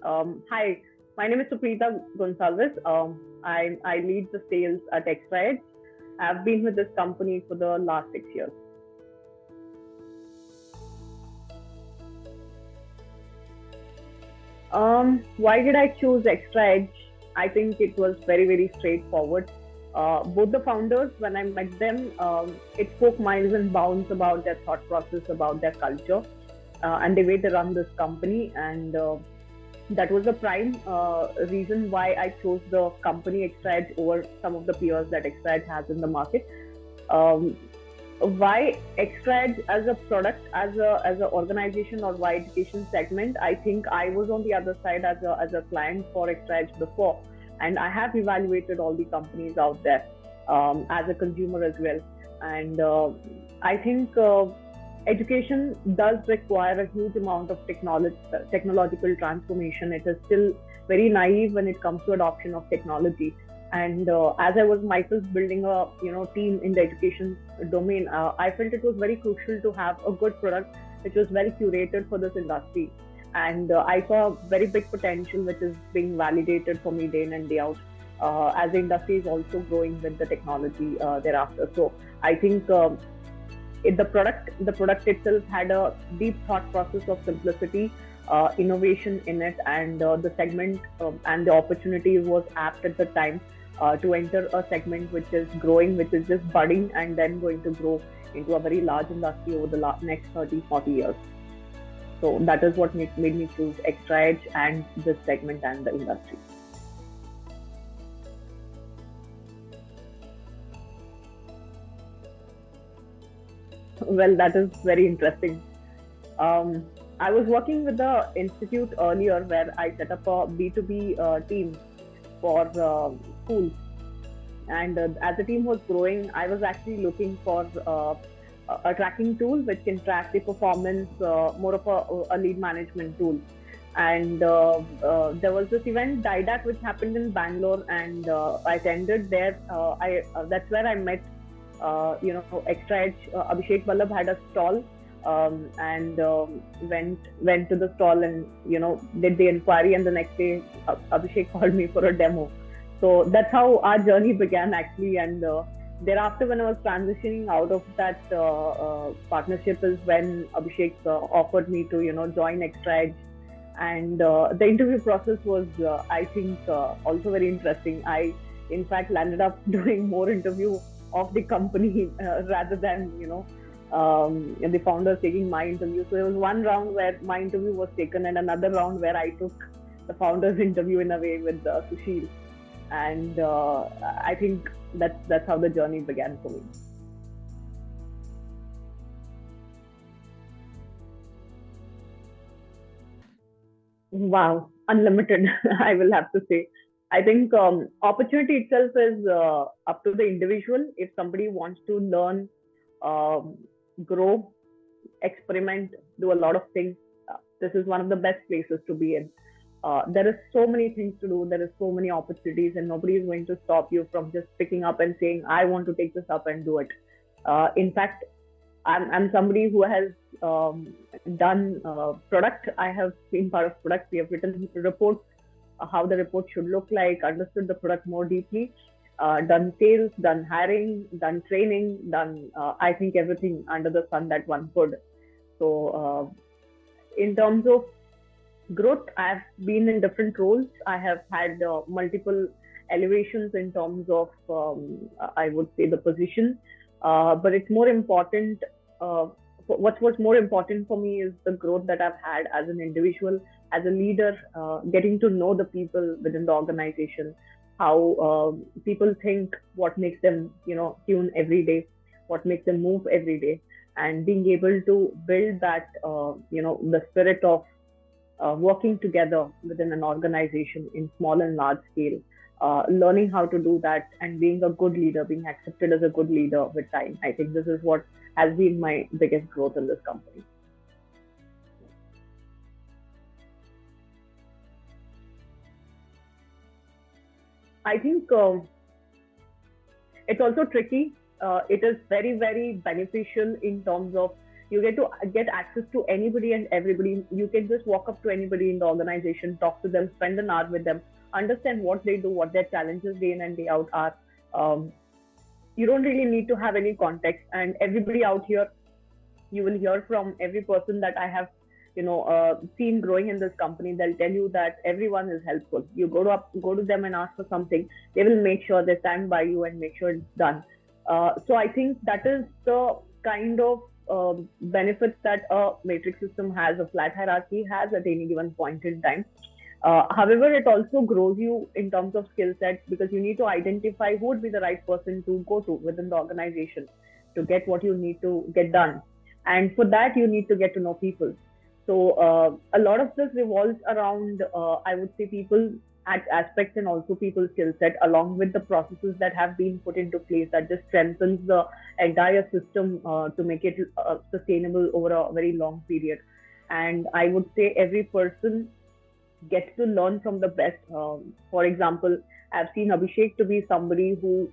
Hi, my name is Supreetha Gonsalves. I lead the sales at ExtraaEdge. I've been with this company for the last 6 years. Why did I choose ExtraaEdge? I think it was very straightforward. Both the founders, when I met them, it spoke miles and bounds about their thought process, about their culture, and the way they run this company. And that was the prime reason why I chose the company ExtraaEdge over some of the peers that ExtraaEdge has in the market. Um, why ExtraaEdge as a product, as a organization, or why education segment? I think I was on the other side as a client for ExtraaEdge before, and I have evaluated all the companies out there as a consumer as well. And I think education does require a huge amount of technological transformation. It is still very naive when it comes to adoption of technology. And as I was myself building a team in the education domain, I felt it was very crucial to have a good product which was well curated for this industry. And I saw very big potential which is being validated for me day in and day out, as the industry is also growing with the technology thereafter. So I think the product itself had a deep thought process of simplicity, innovation in it, and the segment and the opportunity was apt at the time to enter a segment which is growing, which is just budding, and then going to grow into a very large industry over the next 30-40 years. So that is what made me choose ExtraaEdge and this segment and the industry. Well, that is very interesting. Um, I was working with the institute earlier where I set up a B2B team for schools. And as the team was growing, I was actually looking for a tracking tool which can track the performance, more of a lead management tool. And there was this event Didac which happened in Bangalore, and I attended there. I That's where I met ExtraaEdge. Abhishek Vallabh had a stall, and went to the stall and did the inquiry. And the next day, Abhishek called me for a demo. So that's how our journey began actually. And thereafter, when I was transitioning out of that partnership, is when Abhishek offered me to join ExtraaEdge. And the interview process was, I think, also very interesting. I in fact landed up doing more interview of the company rather than the founders taking my interview. So there was one round where my interview was taken, and another round where I took the founders interview in a way with Sushil. And I think that's how the journey began for me. Wow, unlimited. I will have to say. I think opportunity itself is up to the individual. If somebody wants to learn, um, grow, experiment, do a lot of things, this is one of the best places to be in. There is so many things to do. There is so many opportunities, and nobody is going to stop you from just picking up and saying, "I want to take this up and do it." In fact, I'm somebody who has done product. I have been part of product. We have written reports, how the report should look like, understood the product more deeply, done sales, done hiring, done training, done I think everything under the sun that one could. So in terms of growth, I've been in different roles. I have had multiple elevations in terms of, I would say, the position. But it's more important. Uh, what's more important for me is the growth that I've had as an individual, as a leader, getting to know the people within the organization, how people think, what makes them, tune every day, what makes them move every day, and being able to build that, the spirit of working together within an organization in small and large scale, learning how to do that and being a good leader, being accepted as a good leader with time. I think this is what has been my biggest growth in this company. I think it's also tricky. It is very beneficial in terms of You get to get access to anybody and everybody. You can just walk up to anybody in the organization, talk to them, spend an hour with them, understand what they do, what their challenges day in and day out are. Um, you don't really need to have any context, and everybody out here, you will hear from every person that I have, seen growing in this company. They'll tell you that everyone is helpful. You go to them and ask for something, they will make sure they stand by you and make sure it's done. So I think that is the kind of benefits that a matrix system has, a flat hierarchy has at any given point in time. However, it also grows you in terms of skill set, because you need to identify who would be the right person to go to within the organization to get what you need to get done. And for that, you need to get to know people. So a lot of this revolves around, I would say, people aspects, and also people skill set, along with the processes that have been put into place that just strengthens the entire system to make it sustainable over a very long period. And I would say every person gets to learn from the best. For example, I've seen Abhishek to be somebody who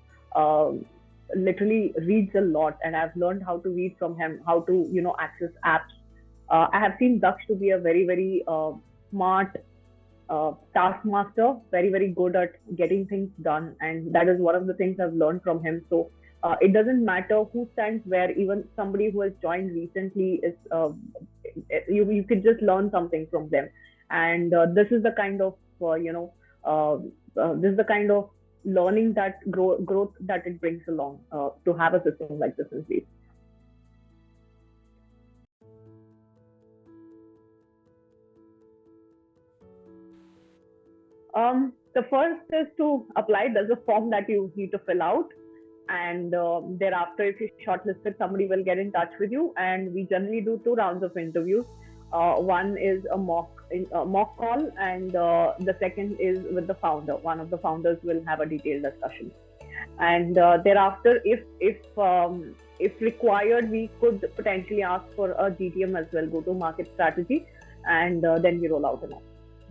literally reads a lot, and I've learned how to read from him, how to access apps. I have seen Daksh to be a very very smart taskmaster, very very good at getting things done, and that is one of the things I've learned from him. So it doesn't matter who stands where. Even somebody who has joined recently is you could just learn something from them. And this is the kind of this is the kind of learning that growth that it brings along, to have a system like this in place. The first is to apply. There's a form that you need to fill out, and thereafter, if you're shortlisted, somebody will get in touch with you. And we generally do 2 rounds of interviews. One is a mock call, and the second is with the founder. One of the founders will have a detailed discussion, and thereafter, if required, we could potentially ask for a GTM as well, go to market strategy, and then we roll out an offer.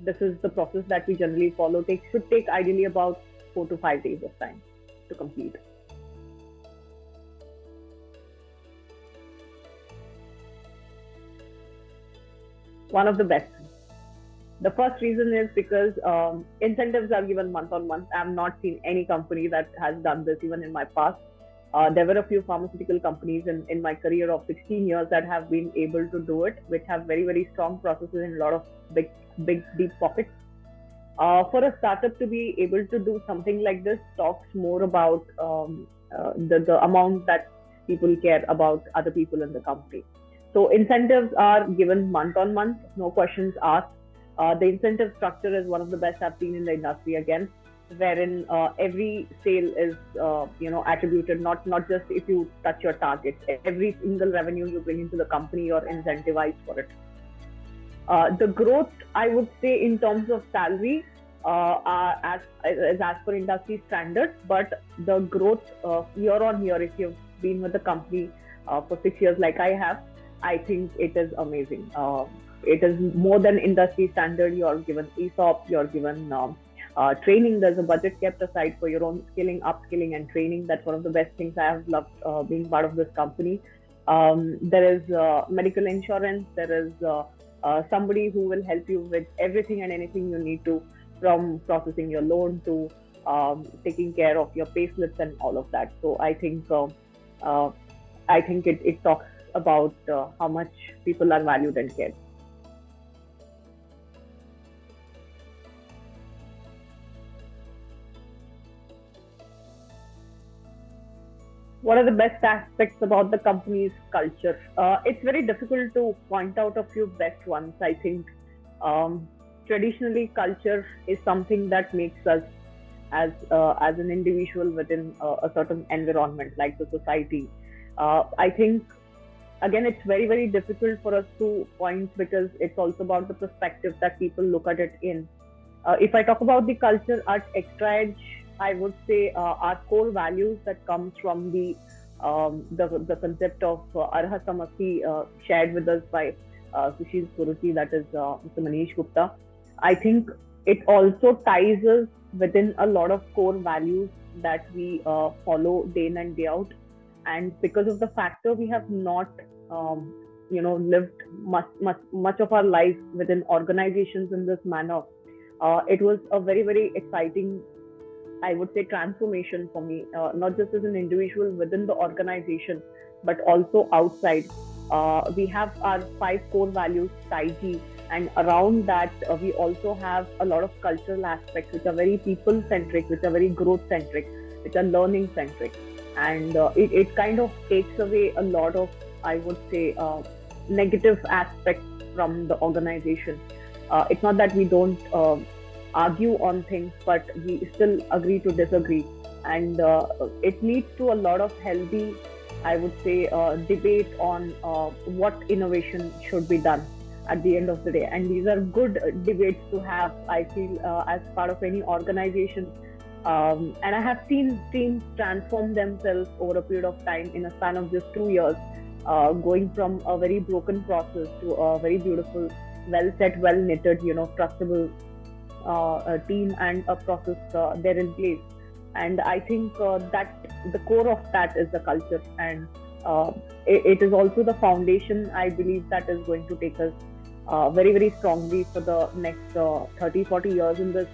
This is the process that we generally follow. Should take ideally about 4 to 5 days of time to complete. One of the best. The first reason is because incentives are given month on month. I have not seen any company that has done this even in my past. There were a few pharmaceutical companies in my career of 16 years that have been able to do it, which have very, very strong processes and a lot of big, deep pockets. For a startup to be able to do something like this talks more about the amount that people care about other people in the company. So incentives are given month on month, no questions asked. The incentive structure is one of the best I've seen in the industry again, wherein every sale is attributed, not just if you touch your targets. Every single revenue you bring into the company, you're incentivized for it. The growth, I would say, in terms of salary, is as per industry standards, but the growth year on year, if you've been with the company for 6 years like I have, I think it is amazing. It is more than industry standard. You're given ESOP, you're given training. There's a budget kept aside for your own skilling, upskilling, and training. That's one of the best things I have loved being part of this company. There is medical insurance. There is somebody who will help you with everything and anything you need to, from processing your loan to taking care of your pay slips and all of that. So I think it talks about how much people are valued and cared. What are the best aspects about the company's culture? It's very difficult to point out a few best ones. I think traditionally, culture is something that makes us as an individual within a certain environment like the society. I think again it's very very difficult for us to point, because it's also about the perspective that people look at it in. If I talk about the culture at ExtraaEdge, I would say our core values that comes from the concept of Arha Samasti, shared with us by Sushil Suruti, that is Mr. Manish Gupta. I think it also ties us within a lot of core values that we follow day in and day out. And because of the factor, we have not lived much of our life within organizations in this manner. It was a very very exciting, I would say, transformation for me, not just as an individual within the organization, but also outside. We have our five core values, TIG, and around that, we also have a lot of cultural aspects which are very people centric, which are very growth centric, which are learning centric. And it kind of takes away a lot of, I would say, negative aspects from the organization. It's not that we don't argue on things, but we still agree to disagree. And it leads to a lot of healthy, I would say, debate on what innovation should be done at the end of the day. And these are good debates to have, I feel, as part of any organization. And I have seen teams transform themselves over a period of time in a span of just 2 years, going from a very broken process to a very beautiful, well set, well knitted, trustable team and a process there in place. And I think that the core of that is the culture, and it is also the foundation, I believe, that is going to take us very very strongly for the next 30-40 years in this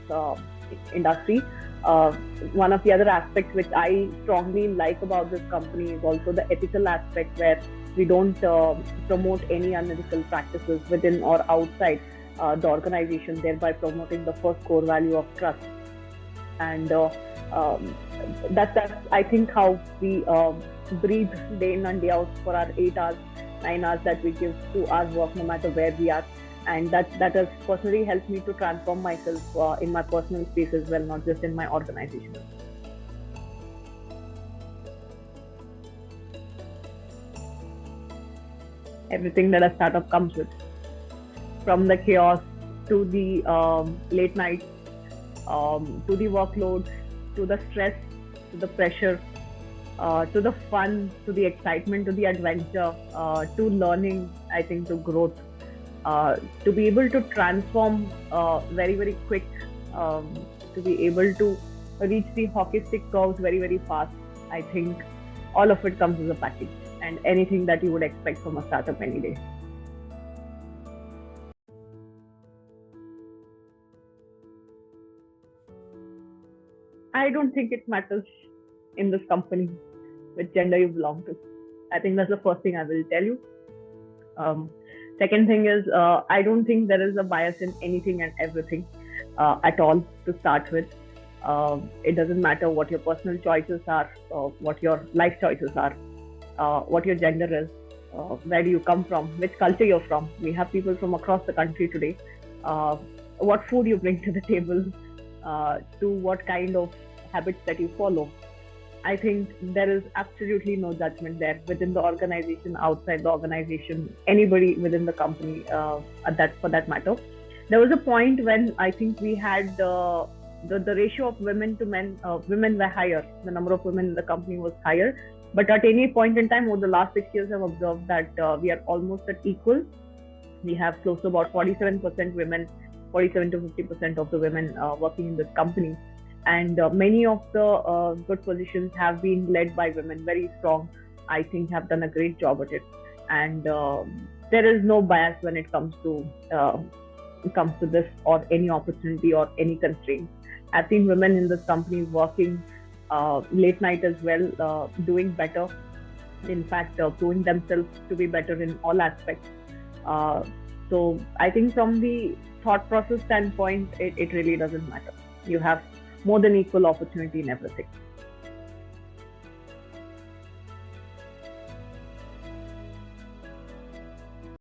industry. One of the other aspects which I strongly like about this company is also the ethical aspect, where we don't promote any unethical practices within or outside the organization, thereby promoting the first core value of trust. And that's I think how we breathe day in and day out for our 8 hours, 9 hours that we give to our work, no matter where we are. And that has personally helped me to transform myself in my personal space as well, not just in my organization. Everything that a startup comes with, from the chaos to the late nights, to the workload, to the stress, to the pressure, to the fun, to the excitement, to the adventure, to learning, I think, to growth, to be able to transform very, very quick, to be able to reach the hockey stick curves very, very fast. I think all of it comes as a package, and anything that you would expect from a startup any day. I don't think it matters in this company which gender you belong to. I think that's the first thing I will tell you. Um, Second thing is, I don't think there is a bias in anything and everything at all to start with. It doesn't matter what your personal choices are, what your life choices are, what your gender is, where do you come from, which culture you're from. We have people from across the country today. What food you bring to the table, to what kind of habits that you follow. I think there is absolutely no judgment there within the organization, outside the organization, anybody within the company, for that matter. There was a point when I think we had the ratio of women to men, women were higher. The number of women in the company was higher. But at any point in time over the last 6 years, I've observed that we are almost at equal. We have close to about 47% women, 47 to 50% of the women working in this company. And many of the good positions have been led by women, very strong. I think have done a great job at it. And there is no bias when it comes to this or any opportunity or any constraint. I've seen women in this company working late night as well, doing better. In fact, proving themselves to be better in all aspects. So I think from the thought process standpoint, it really doesn't matter. You have more than equal opportunity in everything.